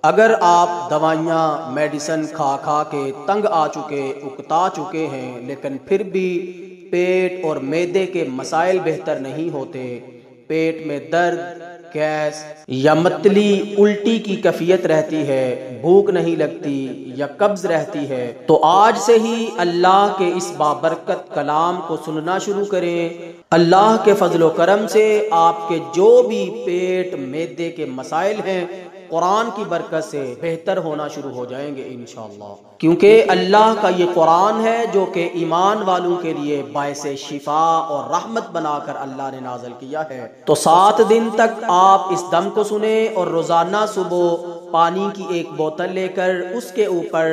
अगर आप दवाइयाँ मेडिसिन खा खा के तंग आ चुके, उकता चुके हैं, लेकिन फिर भी पेट और मैदे के मसाइल बेहतर नहीं होते, पेट में दर्द, गैस या मतली उल्टी की कैफियत रहती है, भूख नहीं लगती या कब्ज रहती है, तो आज से ही अल्लाह के इस बाबरकत कलाम को सुनना शुरू करें। अल्लाह के फजलो करम से आपके जो भी पेट मैदे के मसाइल हैं, कुरान की बरकत से बेहतर होना शुरू हो जाएंगे इंशाअल्लाह। क्योंकि अल्लाह का ये कुरान है जो कि ईमान वालों के लिए बायसे शिफा और रहमत बनाकर अल्लाह ने नाज़िल किया है। तो 7 दिन तक आप इस दम को सुने और रोजाना सुबह पानी की एक बोतल लेकर उसके ऊपर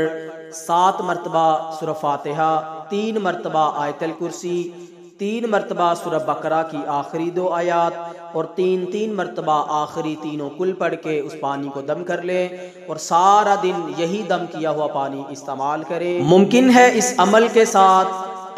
7 मरतबा सूरह फातिहा, 3 मरतबा आयतल कुर्सी, 3 मरतबा सूरह बकरा की आखिरी 2 आयात और 3 मरतबा आखिरी तीनों कुल पढ़ के उस पानी को दम कर लें और सारा दिन यही दम किया हुआ पानी इस्तेमाल करें। मुमकिन है इस अमल के साथ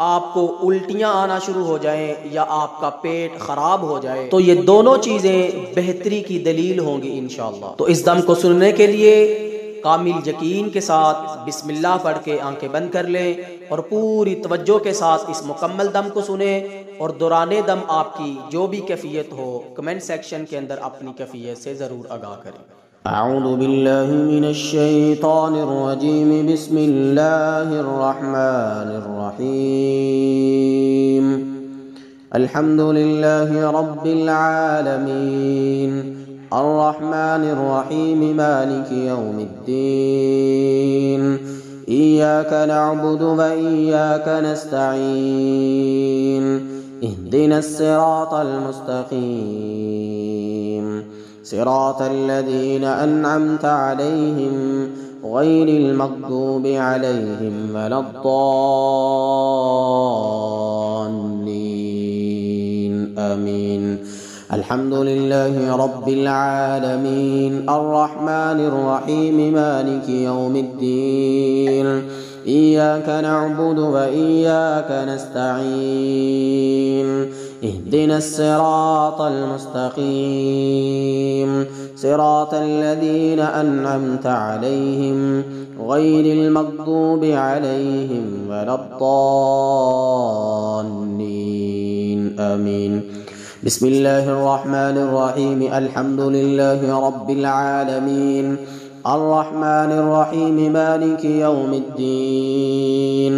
आपको उल्टियां आना शुरू हो जाएं या आपका पेट खराब हो जाए, तो ये दोनों चीजें बेहतरी की दलील होंगी इंशाअल्लाह। तो इस दम को सुनने के लिए कामिल यकीन के साथ बिस्मिल्लाह पढ़ के आंखें बंद कर लें और पूरी तवज्जो के साथ इस मुकम्मल दम को सुने और दौराने दम आपकी जो भी कैफियत हो कमेंट सेक्शन के अंदर अपनी कैफियत से ज़रूर आगाह करें। अऊज़ु बिल्लाहि मिनश शैतानिर रजीम, बिस्मिल्लाहिर रहमानिर रहीम, अल्हम्दुलिल्लाहि रब्बिल आलमीन, अर्रहमानिर रहीम, मालिकि यौमिद्दीन, इय्याका नअबुदु व इय्याका नस्तईन, इहदिनस सिरातल मुस्तकीम, सिरातल लज़ीना अन्अमता अलैहिम गैरिल मग़दूबि अलैहिम वलद्दाल्लीन, आमीन। अल्हम्दुलिल्लाहि रब्बिल आलमीन, अर्रहमानिर रहीम, मालिकि यौमिद्दीन, इय्याका नअबुदु व इय्याका नस्तईन, इहदिनस सिरातल मुस्तकीम, सिरातल लज़ीना अन्अमता अलैहिम गैरिल मग़दूबि अलैहिम वलद्दाल्लीन, आमीन। बिस्मिल्लाहिर रहमानिर रहीम, अल्हम्दुलिल्लाहि रब्बिल आलमीन, अर्रहमानिर रहीम, मालिकि यौमिद्दीन,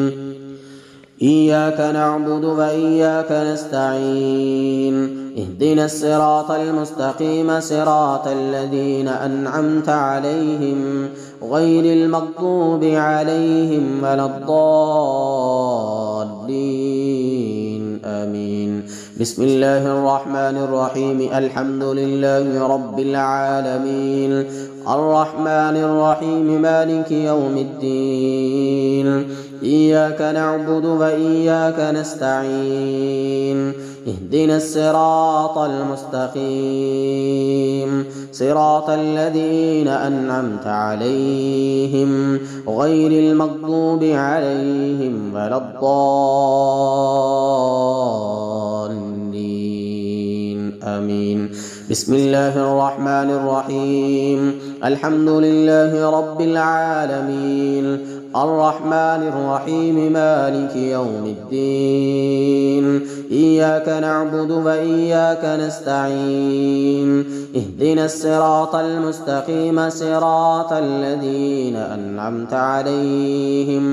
इय्याका नअबुदु व इय्याका नस्तईन, इहदिनस सिरातल मुस्तकीम, सिरातल लज़ीना अन्अमता अलैहिम गैरिल मग़दूबि अलैहिम वलद्दाल्लीन, आमीन। बिस्मिल्लाहिर रहमानिर रहीम, अल्हम्दुलिल्लाहि रब्बिल आलमीन, अर्रहमानिर रहीम, मालिकि यौमिद्दीन, इय्याका नअबुदु व इय्याका नस्तईन, इहदिनस सिरातल मुस्तकीम, सिरातल लज़ीना अन्अमता अलैहिम गैरिल मग़दूबि अलैहिम वलद्दाल्लीन, आमीन। बिस्मिल्लाहिर रहमानिर रहीम, अल्हम्दुलिल्लाहि रब्बिल आलमीन, अर्रहमानिर रहीम, मालिकि यौमिद्दीन, इय्याका नअबुदु व इय्याका नस्तईन, इहदिनस सिरातल मुस्तकीम, सिरातल लज़ीना अन्अमता अलैहिम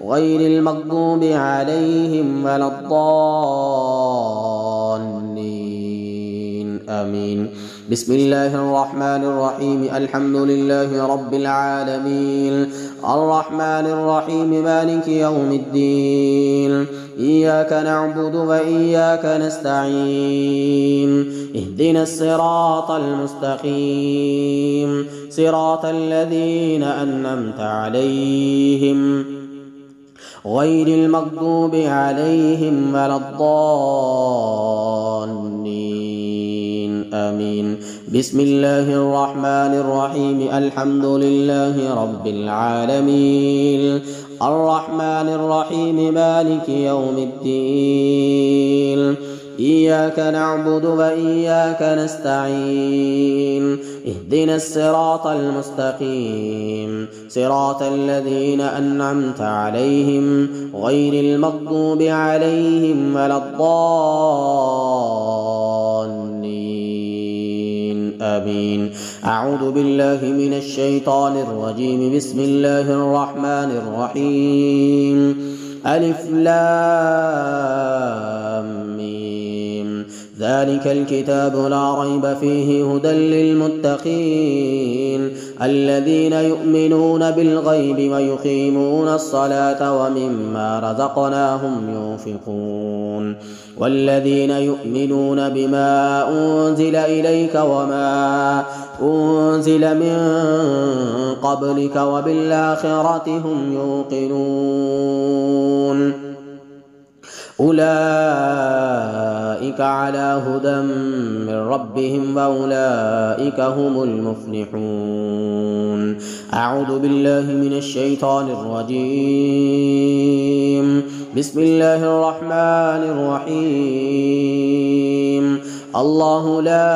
गैरिल मग़दूबि अलैहिम वलद्दाल्लीन, आमीन। बिस्मिल्लाहिर रहमानिर रहीम, अल्हम्दुलिल्लाहि रब्बिल आलमीन, अर्रहमानिर रहीम, मालिकि यौमिद्दीन, इय्याका नअबुदु व इय्याका नस्तईन, इहदिनस सिरातल मुस्तकीम, सिरातल लज़ीना अन्अमता अलैहिम गैरिल मग़दूबि अलैहिम वलद्दाल्लीन, आमीन। बिस्मिल्लाहिर रहमानिर रहीम, अल्हम्दुलिल्लाहि रब्बिल आलमीन, अर्रहमानिर रहीम, मालिकि यौमिद्दीन, إياك نعبد وإياك نستعين اهدنا الصراط المستقيم صراط الذين أنعمت عليهم غير المغضوب عليهم ولا الضالين آمين. أعوذ بالله من الشيطان الرجيم. بسم الله الرحمن الرحيم. ألف لام ميم. ذلك الكتاب لا ريب فيه هدى للمتقين الذين يؤمنون بالغيب ويقيمون الصلاة ومما رزقناهم ينفقون والذين يؤمنون بما أنزل إليك وما أنزل من قبلك وبالآخرة هم يوقنون أولئك على هدى من ربهم وأولئك هم المفلحون. أعوذ بالله من الشيطان الرجيم. بسم الله الرحمن الرحيم. الله لا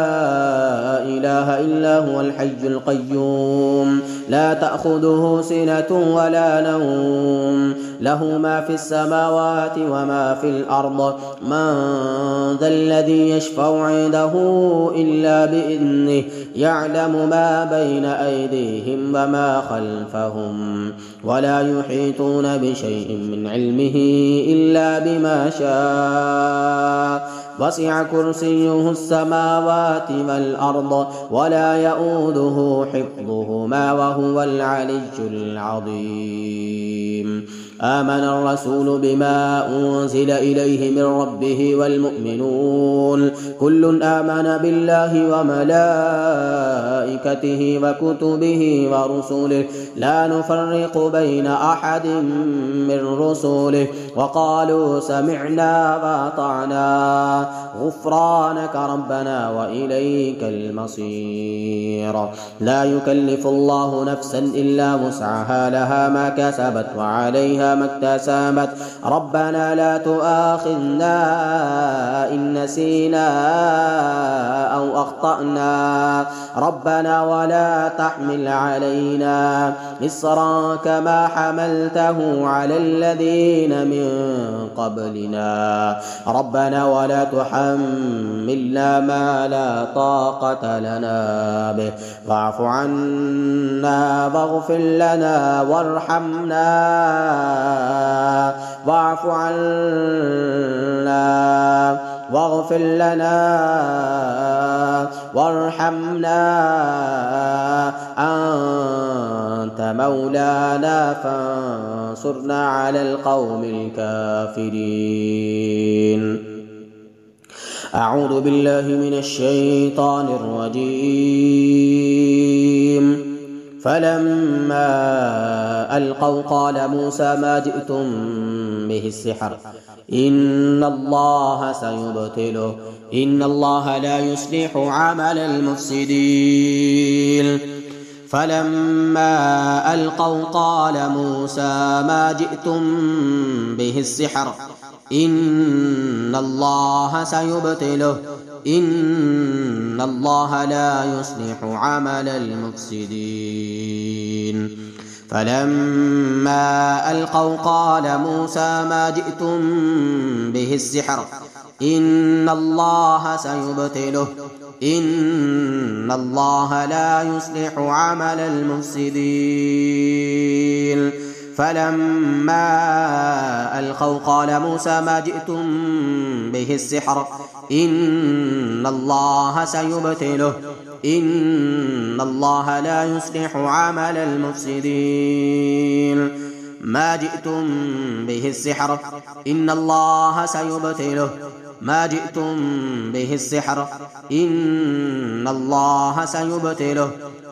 إله إلا هو الحي القيوم لا تأخذه سنة ولا نوم له ما في السماوات وما في الأرض من ذا الذي يشفع عنده إلا بإذنه يعلم ما بين أيديهم وما خلفهم ولا يحيطون بشيء من علمه إلا بما شاء وسع كرسيه السماوات والأرض ولا يؤوده حفظهما وهو العلي العظيم. آمن الرسول بما أنزل إليه من ربه والمؤمنون كل آمن بالله وملائكته وكتبه ورسله لا نفرق بين أحد من رسله وقالوا سمعنا وأطعنا غفرانك ربنا وإليك المصير. لا يكلف الله نفسا إلا وسعها لها ما كسبت وعليها ما اكتسبت ربنا لا تؤاخذنا إن نسينا أو أخطأنا ربنا ولا تحمل علينا إصرا كما حملته على الذين من قبلنا ربنا ولا تحملنا ما لا طاقة لنا به واعف عنا واغفر لنا وارحمنا واعف عنا واغفر لنا وارحمنا أنت مولانا فانصرنا على القوم الكافرين. أعوذ بالله من الشيطان الرجيم. فلما ألقوا قال موسى ما جئتم به السحر إن الله سيبطله إن الله لا يصلح عمل المفسدين. فلما ألقوا قال موسى ما جئتم به السحر إن الله سيبطله إن الله لا يصلح عمل المفسدين. فلما ألقوا قال موسى ما جئتم به السحر إن الله سيبطله إن الله لا يصلح عمل المفسدين. فلما ألقوا قال موسى ما جئتم به السحر إن الله سيبطله إن الله لا يصلح عمل المفسدين. ما جئتم به السحر إن الله سيبطله ما جئتم به السحر إن الله سيبطله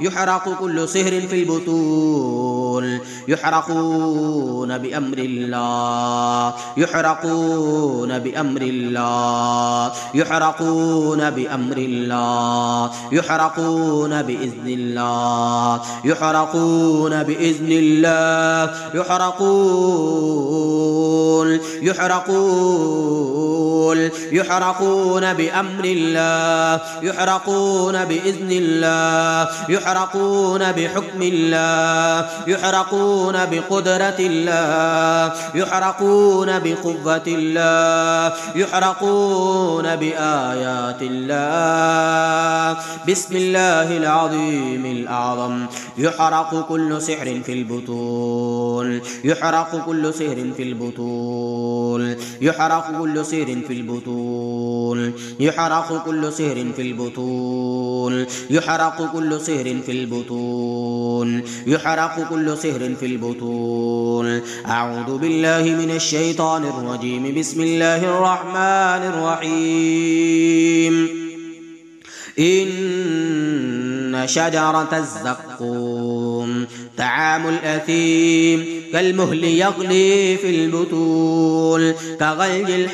يحرق كل سحر في البطون يحرقون بأمر الله يحرقون بأمر الله يحرقون بأمر الله يحرقون بإذن الله يحرقون بإذن الله يحرقون بأمر الله يحرقون بإذن الله يحرقون بحكم الله يحرقون بقدرة الله يحرقون بقوة الله يحرقون بآيات الله. بسم الله العظيم الأعظم. يحرق كل سحر في البطون يحرق كل سحر في البطون يحرق كل سحر في البطون يحرق كل سحر في البطون يحرق كل سحر في البطون يحرق كل سحر في البطون. أعوذ بالله من الشيطان الرجيم. بسم الله الرحمن الرحيم. إن شجرة الزقوم طعام الأثيم كالمهل يغلي في البطون كغلي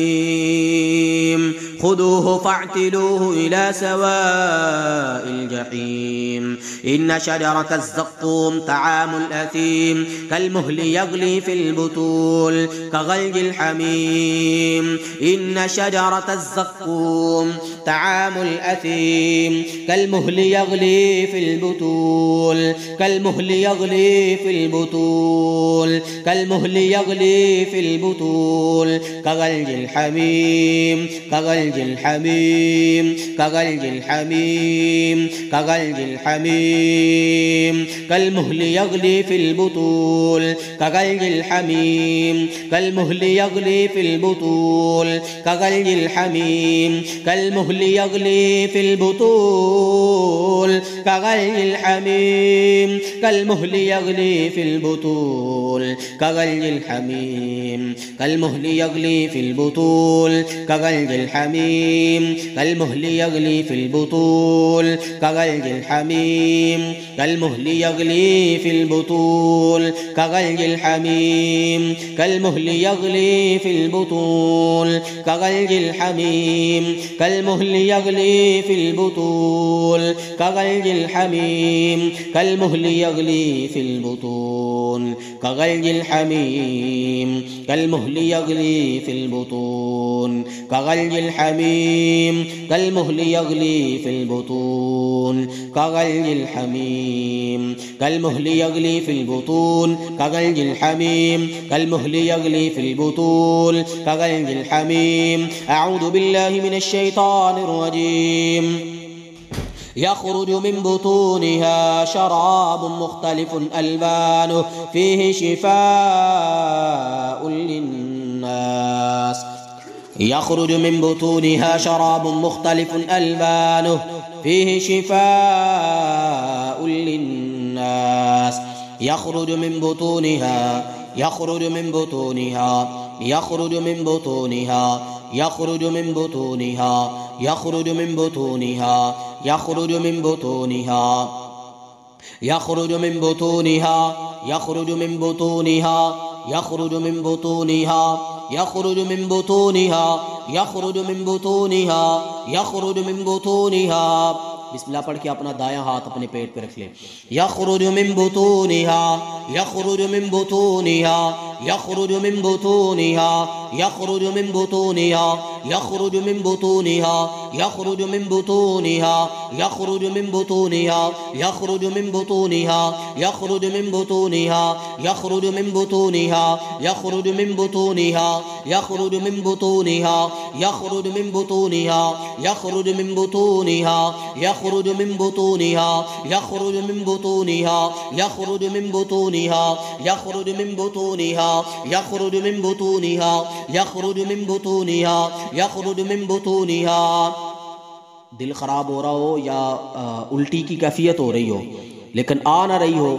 الحميم خذوه فاعتلوه إلى سواء الجحيم. إن شجرة الزقوم طعام الأثيم كالمهل يغلي في البطون كغلي الحميم. إن شجرة الزقوم طعام الأثيم كالمهل يغلي في البطون كالمهل يغلي في البطون كالمهل يغلي في البطون كغلي الحميم كغلي الحميم كغلي الحميم كغلي الحميم كالمهل يغلي في البطون كغلي الحميم كالمهل يغلي في البطون كغلي الحميم كالمهل يغلي في البطون كغلي الحميم كالمهل يغلي في البطون كغلي الحميم كالمهل يغلي في البطون كغلي الحميم كالمهل يغلي في البطون كغلي الحميم كالمهل يغلي في البطون كغلي الحميم كالمهل يغلي في البطون كغلي الحميم كالمهل يغلي في البطون كغلي الحميم كالمهل يغلي في البطون كغلي الحميم كالمهل يغلي في البطون كغلي الحميم كالمهل يغلي في البطون كغلي الحميم كالمهل يغلي في البطون كغلي الحميم كالمهل يغلي في البطون كغلي الحميم. أعوذ بالله من الشيطان الرجيم. يخرج من بطونها شراب مختلف ألوانه فيه شفاء للناس. يخرج من بطونها شراب مختلف ألوانه فيه شفاء للناس. يخرج من بطونها يخرج من بطونها يخرج من بطونها يخرج من بطونها يخرج من بطونها يخرج من بطونها يخرج من بطونها يخرج من بطونها يخرج من بطونها يخرج من بطونها يخرج من بطونها يخرج من بطونها. बिस्मिल्लाह पढ़ के अपना दायां हाथ अपने पेट पे रख ले. यखरुजु मिन बुतूनिहा यखरुजु मिन बुतूनिहा यखरुजु मिन बुतूनिहा यखरुजु मिन बुतूनिहा यखरुजु मिन बुतूनिहा यखरुजु मिन बुतूनिहा यखरुजु मिन बुतूनिहा यखरुजु मिन बुतूनिहा यखरुजु मिन बुतूनिहा यखरुजु मिन बुतूनिहा यखरुजु मिन बुतूनिहा यखरुजु मिन बुतूनिहा यखरुजु मिन बुतूनिहा यखरुजु मिन बुतूनिहा يخرج من بطونها يخرج من بطونها يخرج من بطونها يخرج من بطونها يخرج من بطونها يخرج من بطونها يخرج من بطونها. दिल खराब हो रहा हो या उल्टी की कैफियत हो रही हो लेकिन आ ना रही हो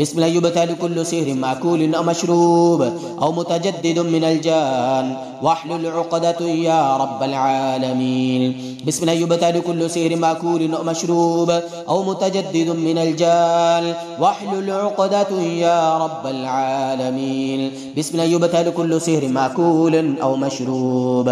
बिस्मिल्लाह युबतलु कुल्लु सिहरिन माकूलिन अव मशरूब अव मुतजद्दिदुम मिनल जान वहलुल उक़दतु या रब्बल आलमीन। बिस्मिल्लाह युबतलु कुल्लु सिहरिन माकूलिन अव मशरूब अव मुतजद्दिदुम मिनल जान वहलुल उक़दतु या रब्बल आलमीन। बिस्मिल्लाह युबतलु कुल्लु सिहरिन माकूलिन अव मशरूब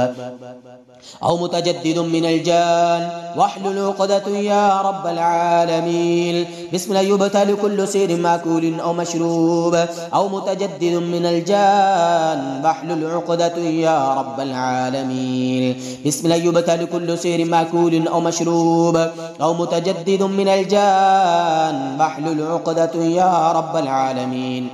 अव मुतजद्दिदुम मिनल जान वहलुल उक़दतु या रब्बल आलमीन। बिस्मिल्लाह युबतलु कुल्लु सिहरिन माकूलिन अव मशरूब अव मुतजद्दिदुम मिनल जान वहलुल उक़दतु या रब्बल आलमीन। बिस्मिल्लाह युबतलु कुल्लु सिहरिन माकूलिन अव मशरूब अव मुतजद्दिदुम मिनल जान वहलुल उक़दतु या रब्बल आलमीन।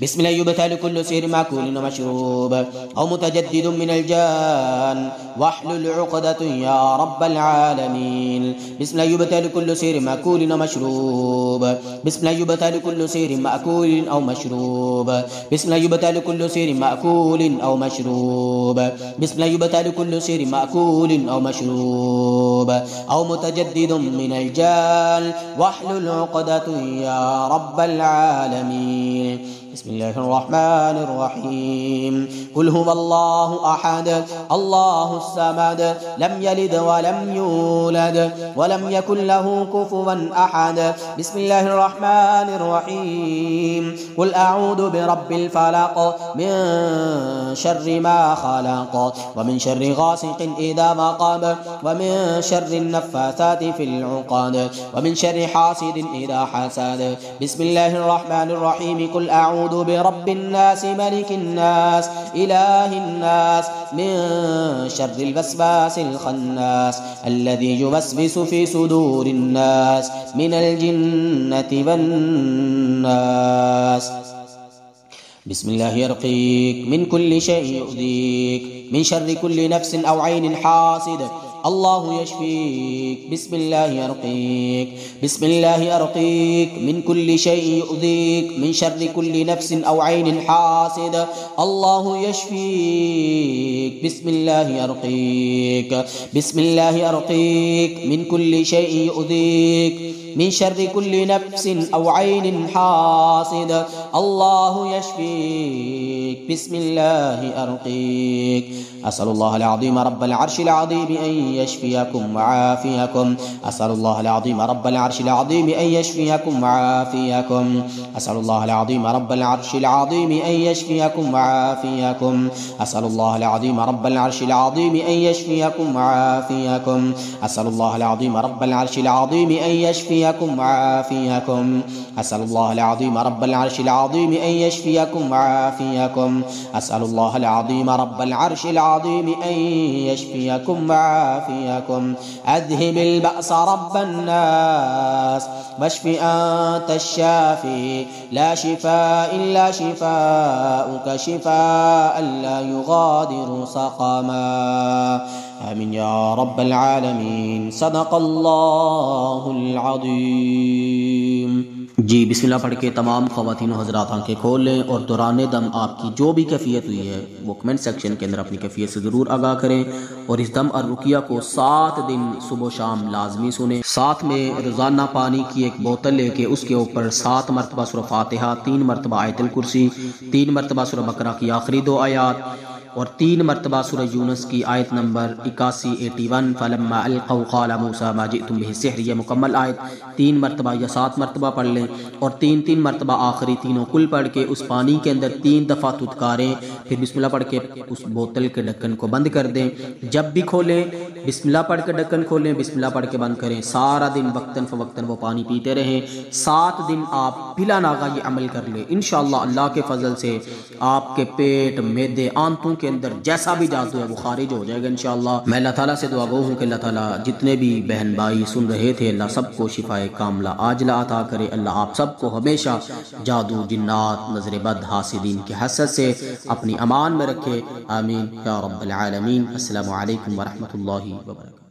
बिस्मिल्लाह युबतलु कुल्लु सिहरिन माकूलिन व मशरूब अव मुतजद्दिदुम मिनल जान वहलुल उक़दतु या रब्बल आलमीन। बिस्मिल्लाह युबतलु कुल्लु सिहरिन माकूलिन व मशरूब बिस्मिल्लाह युबतलु कुल्लु सिहरिन माकूलिन अव मशरूब बिस्मिल्लाह युबतलु कुल्लु सिहरिन माकूलिन अव मशरूब बिस्मिल्लाह युबतलु कुल्लु सिहरिन माकूलिन अव मशरूब अव मुतजद्दिदुम मिनल जान वहलुल उक़दतु या रब्बल आलमीन। बिस्मिल्लाहिर्रहमानिर्रहीम। कुल हुवल्लाहु अहद अल्लाहुस समद लम यलिद वलम यूलद वलम यकुल लहू कुफुवन अहद। बिस्मिल्लाहिर्रहमानिर्रहीम। कुल अऊज़ु बिरब्बिल फलक मिन शर्रि मा खलक व मिन शर्रि गासिकिन इज़ा वक़ब व मिन शर्रि नफ़्फ़ासाति फिल उक़द व मिन शर्रि हासिदिन इज़ा हसद। बिस्मिल्लाहिर्रहमानिर्रहीम। कुल अऊज़ु बिरब्बिन नास मलिकिन नास इलाहिन नास मिन शर्रिल वस्वासिल खन्नास अल्लज़ी युवस्विसु फी सुदूरिन नास मिनल जिन्नति वन नास। बिस्मिल्लाह यरक़ीक मिन कुल्लि शैइन युज़ीक मिन शर्रि कुल्लि नफ्सिन अव ऐनिन हासिद अल्लाहु यशफ़ीक। बिस्मिल्लाह यरक़ीक बिस्मिल्लाह यरक़ीक मिन कुल्लि शैइन युज़ीक मिन शर्रि कुल्लि नफ्सिन अव ऐनिन हासिद अल्लाहु यशफ़ीक। बिस्मिल्लाह यरक़ीक बिस्मिल्लाह यरक़ीक मिन कुल्लि शैइन युज़ीक मिन शर्रि कुल्लि नफ्सिन अव ऐनिन हासिद अल्लाहु यशफ़ीक। बिस्मिल्लाह यरक़ीक। असअलुल्लाहल अज़ीम रब्बल अर्शिल अज़ीम अन यशफ़ियकुम व आफ़ियकुम। असअलुल्लाहल अज़ीम रब्बल अर्शिल अज़ीम अन यशफ़ियकुम व आफ़ियकुम। असअलुल्लाहल अज़ीम रब्बल अर्शिल अज़ीम अन यशफ़ियकुम व आफ़ियकुम। असअलुल्लाहल अज़ीम रब्बल अर्शिल अज़ीम अन यशफ़ियकुम व आफ़ियकुम। असअलुल्लाहल अज़ीम रब्बल अर्शिल अज़ीम अन यशफ़ियकुम व आफ़ियकुम। असअलुल्लाहल अज़ीम रब्बल अर्शिल अज़ीम अन यशफ़ियकुम व आफ़ियकुम। असअलुल्लाहल अज़ीम रब्बल अर्शिल अज़ीम अन यशफ़ियकुम व आफ़ियकुम। अज़हिबिल बअस रब्बन नास वश्फ़ि अंतश शाफ़ी ला शिफ़ाअ इल्ला शिफ़ाउक शिफ़ाअन ला युग़ादिरु सक़मा। आमीन या रब्बल आलमीन। सदक़ल्लाहुल अज़ीम। जी बिस्मिल्लाह पढ़ के तमाम ख़वातीन हज़रात आंखें खोल लें और दौरान दम आपकी जो भी कैफियत हुई है वो कमेंट सेक्शन के अंदर अपनी कैफियत से ज़रूर आगाह करें और इस दम और रुकिया को 7 दिन सुबह शाम लाजमी सुने। साथ में रोज़ाना पानी की एक बोतल लेके उसके ऊपर 7 मरतबा सूरह फातिहा, 3 मरतबा आयतुल कुर्सी, 3 मरतबा सूरह बकरा की आखिरी 2 आयात और 3 मरतबा सूरह यूनुस की आयत नंबर 81 फलम्मा अलक़ौ क़ाल मूसा मा जिअतुम बिहि सिह्र, यह मुकम्मल आयत 3 मरतबा या 7 मरतबा पढ़ लें और 3-3 मरतबा आखिरी तीनों कुल पढ़ के उस पानी के अंदर 3 दफ़ा तुतकारें। फिर बिस्मिल्लाह पढ़ के उस बोतल के ढक्कन को बंद कर दें। जब भी खोलें बिस्मिल्लाह पढ़ के ढक्कन खोलें, बिस्मिल्लाह पढ़ के बंद करें। सारा दिन वक्तन फ़वक्तन वो पानी पीते रहें। 7 दिन आप बिला नागा ये अमल कर लें। इंशाअल्लाह अल्लाह के फजल से आपके पेट, मैदे, आंतों के अंदर जैसा भी जादू है वो खारिज हो जाएगा इंशाअल्लाह। मैं अल्लाह ताला से दुआ गो हूँ कि अल्लाह ताला जितने भी बहन भाई सुन रहे थे अल्लाह सबको शिफाए कामला आजला अता करे। अल्लाह आप सबको हमेशा जादू, जिन्नात, नजर बद, हासिदीन के हसद से अपनी अमान में रखे। आमीन या रब्बल आलमीन। अस्सलामु अलैकुम व रहमतुल्लाहि व बरकातुहू।